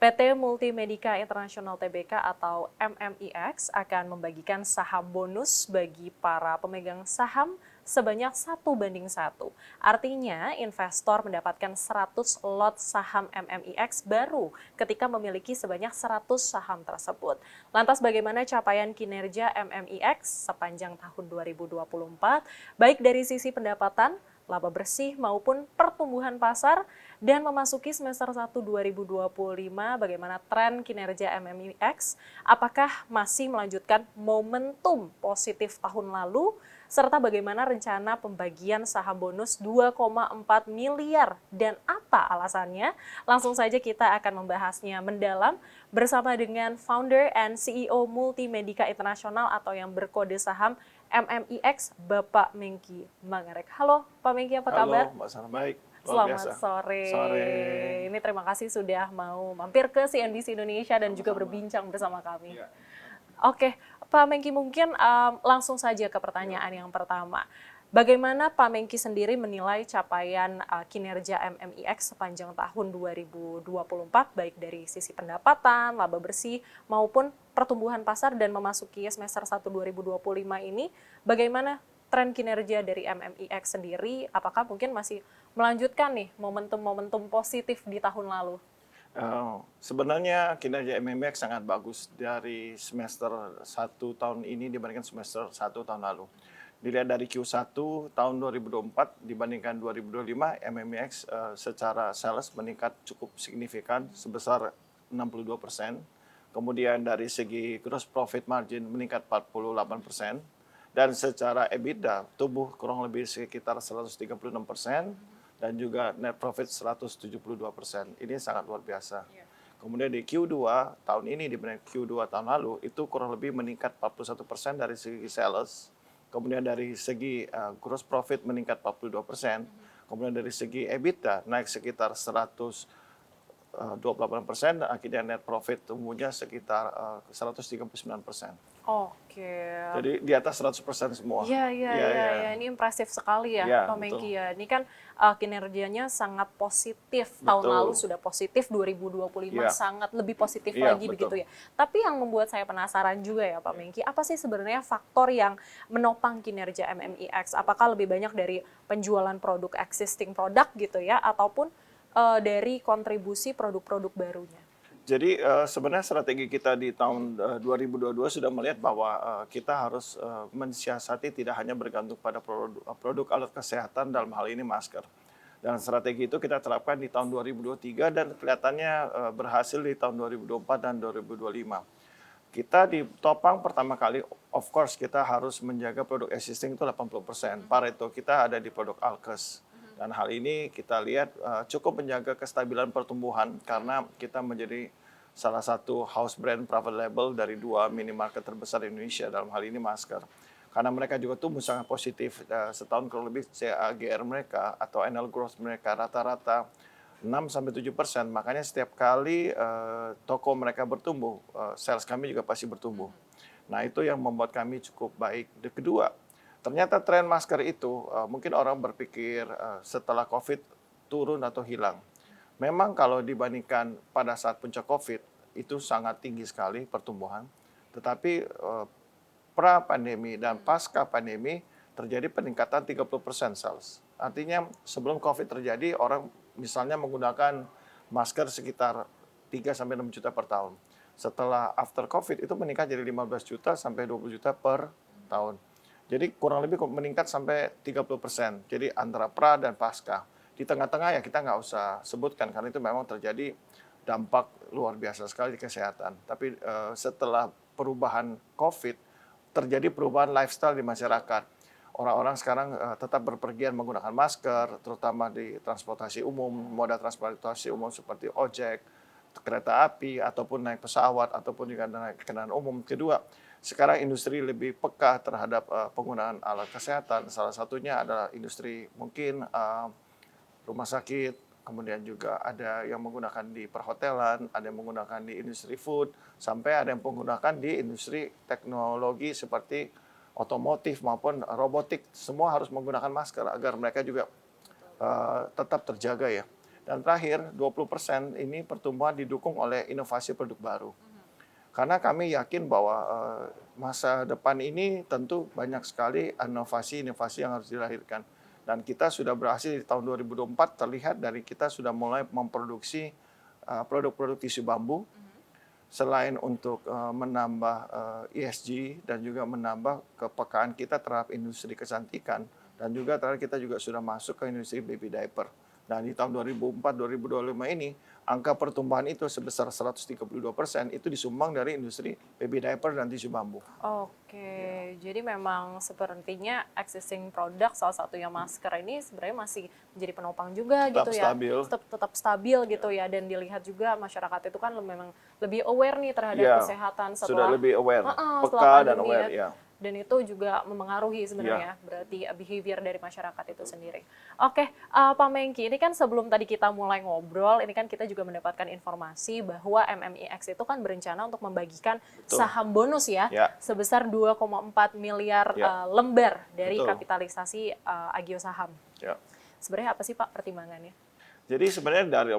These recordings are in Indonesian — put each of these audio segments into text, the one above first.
PT Multimedika International Tbk atau MMIX akan membagikan saham bonus bagi para pemegang saham sebanyak 1:1. Artinya, investor mendapatkan 100 lot saham MMIX baru ketika memiliki sebanyak 100 saham tersebut. Lantas bagaimana capaian kinerja MMIX sepanjang tahun 2024, baik dari sisi pendapatan, laba bersih maupun pertumbuhan pasar, dan memasuki semester 1 2025, bagaimana tren kinerja MMIX, apakah masih melanjutkan momentum positif tahun lalu, serta bagaimana rencana pembagian saham bonus 2,4 miliar dan apa alasannya? Langsung saja kita akan membahasnya mendalam bersama dengan founder and CEO Multimedika Internasional atau yang berkode saham MMIX, Bapak Mengki Mangarek. Halo Pak Mengki, apa kabar? Halo, Mbak Sana, baik. Luar Selamat biasa. sore. Sore. Ini terima kasih sudah mau mampir ke CNBC Indonesia dan juga Sama-sama. berbincang bersama kami. Ya. Oke, Pak Mengki, mungkin langsung saja ke pertanyaan yang pertama. Bagaimana Pak Mengki sendiri menilai capaian kinerja MMIX sepanjang tahun 2024, baik dari sisi pendapatan, laba bersih, maupun pertumbuhan pasar dan memasuki semester 1 2025 ini, bagaimana tren kinerja dari MMIX sendiri? Apakah mungkin masih melanjutkan nih momentum-momentum positif di tahun lalu? Sebenarnya kinerja MMX sangat bagus dari semester 1 tahun ini dibandingkan semester 1 tahun lalu. Dilihat dari Q1 tahun 2024 dibandingkan 2025, MMX secara sales meningkat cukup signifikan sebesar 62%. Kemudian dari segi gross profit margin meningkat 48%. Dan secara EBITDA tumbuh kurang lebih sekitar 136%. Dan juga net profit 172%. Ini sangat luar biasa. Kemudian di Q2 tahun ini dibanding Q2 tahun lalu itu kurang lebih meningkat 41% dari segi sales. Kemudian dari segi gross profit meningkat 42%. Kemudian dari segi EBITDA naik sekitar 128%, dan akhirnya net profit tumbuhnya sekitar 139%. Oke. Jadi di atas 100% semua. Iya, iya, Iya, iya, iya. ya. Ini impresif sekali ya, Iya, Pak betul. Mengki ya. Ini kan kinerjanya sangat positif. Tahun lalu Betul. sudah positif, 2025 Iya. sangat lebih positif Iya, lagi begitu betul. ya. Tapi yang membuat saya penasaran juga ya Pak Mengki, apa sih sebenarnya faktor yang menopang kinerja MMIX? Apakah lebih banyak dari penjualan produk existing produk gitu ya, ataupun dari kontribusi produk-produk barunya? Jadi sebenarnya strategi kita di tahun 2022 sudah melihat bahwa kita harus mensiasati tidak hanya bergantung pada produk alat kesehatan, dalam hal ini masker. Dan strategi itu kita terapkan di tahun 2023 dan kelihatannya berhasil di tahun 2024 dan 2025. Kita di Topang pertama kali, of course kita harus menjaga produk existing itu 80%. Pareto kita ada di produk Alkes. Dan hal ini kita lihat cukup menjaga kestabilan pertumbuhan karena kita menjadi salah satu house brand private label dari 2 minimarket terbesar di Indonesia, dalam hal ini masker. Karena mereka juga tumbuh sangat positif, setahun kurang lebih CAGR mereka atau annual growth mereka rata-rata 6-7%. Makanya setiap kali toko mereka bertumbuh, sales kami juga pasti bertumbuh. Nah, itu yang membuat kami cukup baik. Dan kedua, ternyata tren masker itu mungkin orang berpikir setelah COVID turun atau hilang. Memang kalau dibandingkan pada saat puncak COVID itu sangat tinggi sekali pertumbuhan. Tetapi pra-pandemi dan pasca pandemi terjadi peningkatan 30% sales. Artinya sebelum COVID terjadi orang misalnya menggunakan masker sekitar 3-6 juta per tahun. Setelah after COVID itu meningkat jadi 15 juta sampai 20 juta per tahun. Jadi kurang lebih meningkat sampai 30%. Jadi antara pra dan pasca. Di tengah-tengah ya kita nggak usah sebutkan karena itu memang terjadi dampak luar biasa sekali di kesehatan. Tapi setelah perubahan COVID terjadi perubahan lifestyle di masyarakat. Orang-orang sekarang tetap berpergian menggunakan masker, terutama di transportasi umum, moda transportasi umum seperti ojek, kereta api, ataupun naik pesawat, ataupun juga naik kendaraan umum. Kedua, sekarang industri lebih peka terhadap penggunaan alat kesehatan. Salah satunya adalah industri mungkin rumah sakit, kemudian juga ada yang menggunakan di perhotelan, ada yang menggunakan di industri food, sampai ada yang menggunakan di industri teknologi seperti otomotif maupun robotik. Semua harus menggunakan masker agar mereka juga tetap terjaga ya. Dan terakhir 20% ini pertumbuhan didukung oleh inovasi produk baru. Karena kami yakin bahwa masa depan ini tentu banyak sekali inovasi-inovasi yang harus dilahirkan. Dan kita sudah berhasil di tahun 2024 terlihat dari kita sudah mulai memproduksi produk-produk tisu bambu. Selain untuk menambah ESG dan juga menambah kepekaan kita terhadap industri kecantikan. Dan juga terakhir kita juga sudah masuk ke industri baby diaper. Nah, di tahun 2004-2025 ini, angka pertumbuhan itu sebesar 132% itu disumbang dari industri baby diaper dan tisu bambu. Oke, jadi memang sepertinya existing product, salah satunya masker ini sebenarnya masih menjadi penopang juga Tetap gitu ya. stabil. Tetap stabil gitu ya, dan dilihat juga masyarakat itu kan memang lebih aware nih terhadap Ya, kesehatan sudah lebih aware, setelah peka dan pandemi aware, ya. ya. Dan itu juga memengaruhi sebenarnya berarti behavior dari masyarakat itu sendiri. Oke, Pak Mengki, ini kan sebelum tadi kita mulai ngobrol, ini kan kita juga mendapatkan informasi bahwa MMIX itu kan berencana untuk membagikan saham bonus ya, sebesar 2,4 miliar lembar dari kapitalisasi Agio Saham. Sebenarnya apa sih Pak pertimbangannya? Jadi sebenarnya dari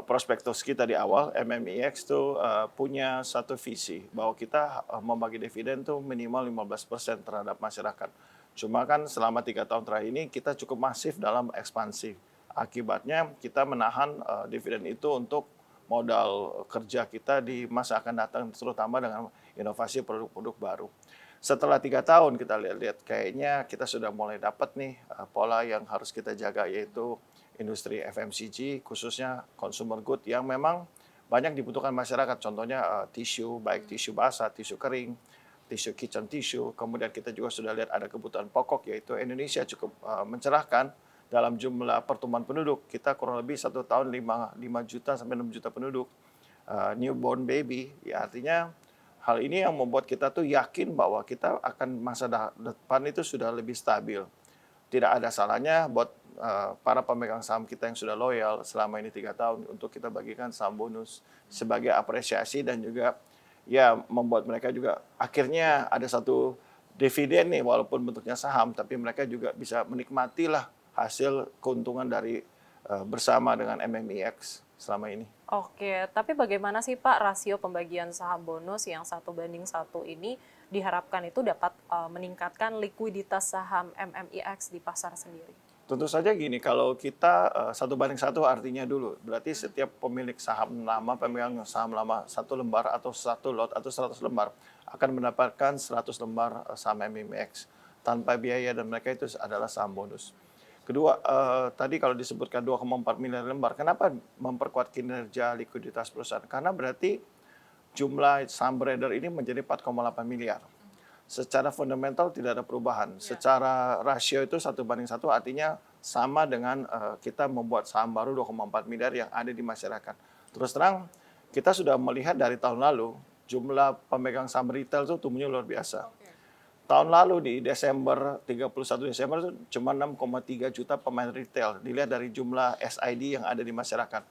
prospektus kita di awal, MMIX itu punya satu visi bahwa kita membagi dividen itu minimal 15% terhadap masyarakat. Cuma kan selama 3 tahun terakhir ini kita cukup masif dalam ekspansi. Akibatnya kita menahan dividen itu untuk modal kerja kita di masa akan datang, terutama dengan inovasi produk-produk baru. Setelah 3 tahun kita lihat kayaknya kita sudah mulai dapat nih pola yang harus kita jaga, yaitu industri FMCG, khususnya consumer good yang memang banyak dibutuhkan masyarakat. Contohnya tisu, baik tisu basah, tisu kering, tisu kitchen tissue. Kemudian kita juga sudah lihat ada kebutuhan pokok, yaitu Indonesia cukup mencerahkan dalam jumlah pertumbuhan penduduk. Kita kurang lebih 1 tahun 5 juta sampai 6 juta penduduk. Newborn baby, ya artinya hal ini yang membuat kita tuh yakin bahwa kita akan masa depan itu sudah lebih stabil. Tidak ada salahnya buat para pemegang saham kita yang sudah loyal selama ini 3 tahun untuk kita bagikan saham bonus sebagai apresiasi dan juga ya membuat mereka juga akhirnya ada satu dividen nih, walaupun bentuknya saham, tapi mereka juga bisa menikmatilah hasil keuntungan dari bersama dengan MMIX selama ini. Oke, tapi bagaimana sih Pak rasio pembagian saham bonus yang 1:1 ini diharapkan itu dapat meningkatkan likuiditas saham MMIX di pasar sendiri? Tentu saja gini, kalau kita 1:1 artinya dulu, berarti setiap pemilik saham lama, pemegang saham lama 1 lembar atau 1 lot atau 100 lembar akan mendapatkan 100 lembar saham MMIX tanpa biaya, dan mereka itu adalah saham bonus. Kedua, tadi kalau disebutkan 2,4 miliar lembar, kenapa memperkuat kinerja likuiditas perusahaan? Karena berarti jumlah saham beredar ini menjadi 4,8 miliar. Secara fundamental tidak ada perubahan. Secara rasio itu 1:1 artinya sama dengan kita membuat saham baru 2,4 miliar yang ada di masyarakat. Terus terang, kita sudah melihat dari tahun lalu, jumlah pemegang saham retail itu tumbuhnya luar biasa. Tahun lalu di Desember, 31 Desember itu cuma 6,3 juta pemain retail. Dilihat dari jumlah SID yang ada di masyarakat.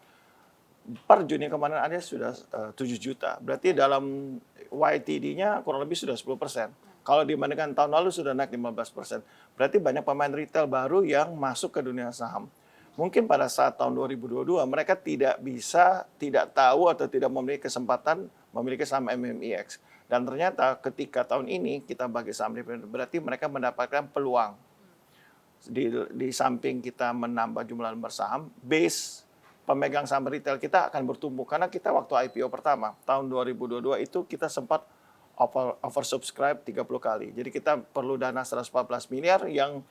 Per Juni kemarin ada sudah 7 juta. Berarti dalam YTD-nya kurang lebih sudah 10%. Kalau dibandingkan tahun lalu sudah naik 15%. Berarti banyak pemain retail baru yang masuk ke dunia saham. Mungkin pada saat tahun 2022 mereka tidak tahu atau tidak memiliki kesempatan memiliki saham MMIX. Dan ternyata ketika tahun ini kita bagi saham dividen, berarti mereka mendapatkan peluang. Di samping kita menambah jumlah lembar saham, base pemegang saham retail kita akan bertumbuh. Karena kita waktu IPO pertama, tahun 2022 itu kita sempat oversubscribe 30 kali. Jadi kita perlu dana 114 miliar yang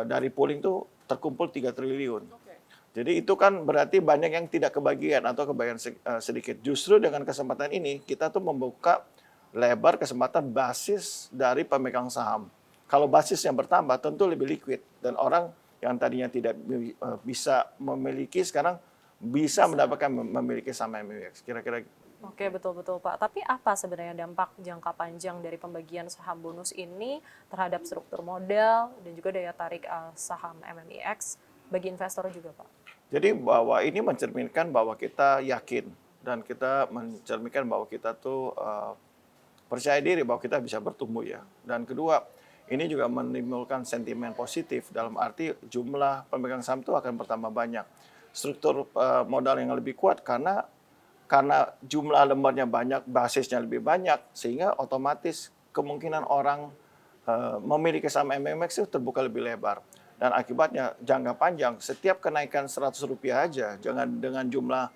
dari pooling itu terkumpul 3 triliun. Jadi itu kan berarti banyak yang tidak kebagian atau kebagian sedikit. Justru dengan kesempatan ini kita tuh membuka lebar kesempatan basis dari pemegang saham. Kalau basis yang bertambah tentu lebih liquid, dan orang yang tadinya tidak bisa memiliki sekarang bisa mendapatkan memiliki saham MMIX. Kira-kira. Oke, betul-betul Pak. Tapi apa sebenarnya dampak jangka panjang dari pembagian saham bonus ini terhadap struktur modal dan juga daya tarik saham MMIX bagi investor juga Pak? Jadi bahwa ini mencerminkan bahwa kita yakin dan kita mencerminkan bahwa kita tuh percaya diri bahwa kita bisa bertumbuh ya. Dan kedua, ini juga menimbulkan sentimen positif dalam arti jumlah pemegang saham itu akan bertambah banyak. struktur modal yang lebih kuat karena jumlah lembarnya banyak, basisnya lebih banyak, sehingga otomatis kemungkinan orang memiliki saham MMX itu terbuka lebih lebar. Dan akibatnya jangka panjang, setiap kenaikan Rp100 aja, jangan dengan jumlah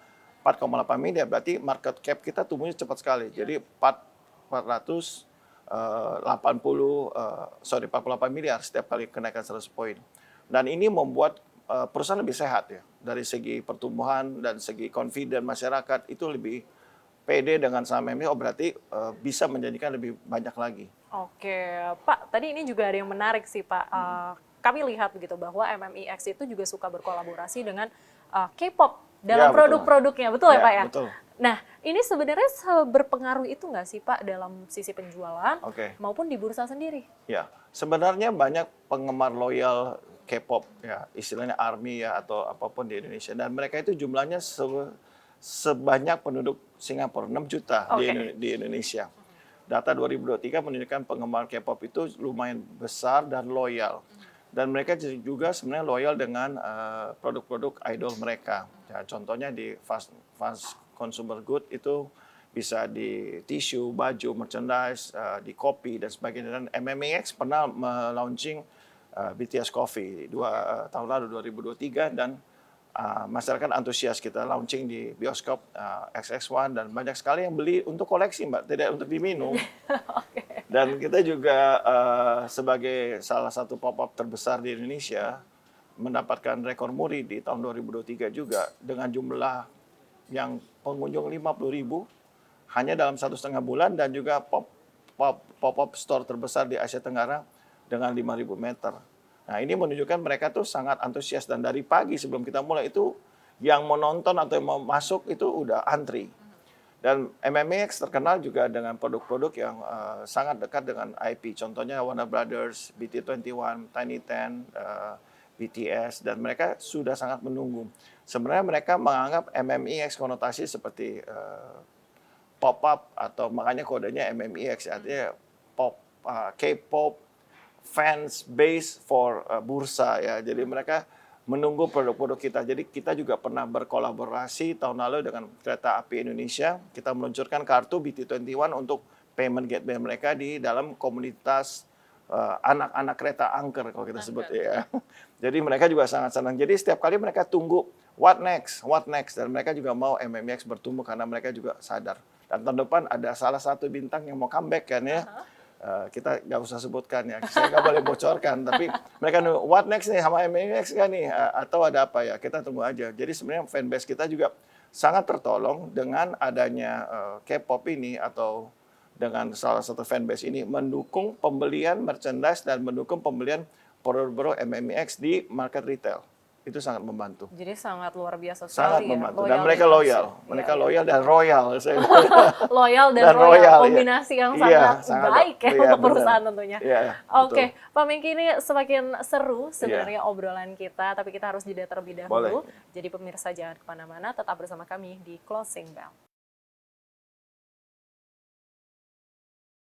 4,8 miliar, berarti market cap kita tumbuhnya cepat sekali. Jadi 48 miliar setiap kali kenaikan 100 poin. Dan ini membuat perusahaan lebih sehat ya. Dari segi pertumbuhan dan segi confident masyarakat itu lebih pede dengan saham ini, berarti bisa menjanjikan lebih banyak lagi. Oke, Pak, tadi ini juga ada yang menarik sih, Pak. Kami lihat begitu bahwa MMIX itu juga suka berkolaborasi dengan K-pop dalam produk-produknya, betul ya Pak ya? Betul. Nah, ini sebenarnya berpengaruh itu nggak sih Pak dalam sisi penjualan maupun di bursa sendiri? Ya, sebenarnya banyak penggemar loyal K-pop ya, istilahnya ARMY ya atau apapun di Indonesia, dan mereka itu jumlahnya sebanyak penduduk Singapura, 6 juta di Indonesia. Data 2023 menunjukkan penggemar K-pop itu lumayan besar dan loyal. Dan mereka juga sebenarnya loyal dengan produk-produk idol mereka. Ya, contohnya di fast consumer good itu bisa di tisu, baju, merchandise, di kopi dan sebagainya. Dan MMAX pernah launching BTS Coffee tahun lalu 2023, dan masyarakat antusias. Kita launching di bioskop XX1 dan banyak sekali yang beli untuk koleksi, Mbak, tidak untuk diminum. Dan kita juga sebagai salah satu pop-up terbesar di Indonesia mendapatkan rekor muri di tahun 2023 juga dengan jumlah yang pengunjung 50.000 hanya dalam 1,5 bulan, dan juga pop-up store terbesar di Asia Tenggara dengan 5.000 meter. Nah, ini menunjukkan mereka tuh sangat antusias, dan dari pagi sebelum kita mulai itu yang mau nonton atau yang mau masuk itu udah antri. Dan MMAX terkenal juga dengan produk-produk yang sangat dekat dengan IP. Contohnya Warner Brothers, BT21, Tiny Ten, BTS, dan mereka sudah sangat menunggu. Sebenarnya mereka menganggap MMAX konotasi seperti pop-up, atau makanya kodenya MMAX, artinya K-pop fans base for bursa ya. Jadi mereka menunggu produk-produk kita. Jadi kita juga pernah berkolaborasi tahun lalu dengan Kereta Api Indonesia. Kita meluncurkan kartu BT21 untuk payment gateway mereka di dalam komunitas anak-anak kereta angker kalau kita sebut ya. Jadi mereka juga sangat senang. Jadi setiap kali mereka tunggu what next, dan mereka juga mau MMX bertumbuh karena mereka juga sadar. Dan tahun depan ada salah satu bintang yang mau comeback kan ya. Kita nggak usah sebutkan ya, saya nggak boleh bocorkan, tapi mereka nunggu what next nih sama MMX kan nih, atau ada apa ya, kita tunggu aja. Jadi sebenarnya fanbase kita juga sangat tertolong dengan adanya K-pop ini, atau dengan salah satu fanbase ini mendukung pembelian merchandise dan mendukung pembelian produk-produk MMX di market retail. Itu sangat membantu. Jadi sangat luar biasa sekali. Sangat membantu. Dan mereka loyal. Mereka loyal dan royal. Loyal dan royal. Kombinasi yang sangat baik ya untuk perusahaan tentunya. Oke, Pak Mengki, ini semakin seru sebenarnya obrolan kita, tapi kita harus jeda terlebih dahulu. Jadi pemirsa jangan kemana-mana, tetap bersama kami di Closing Bell.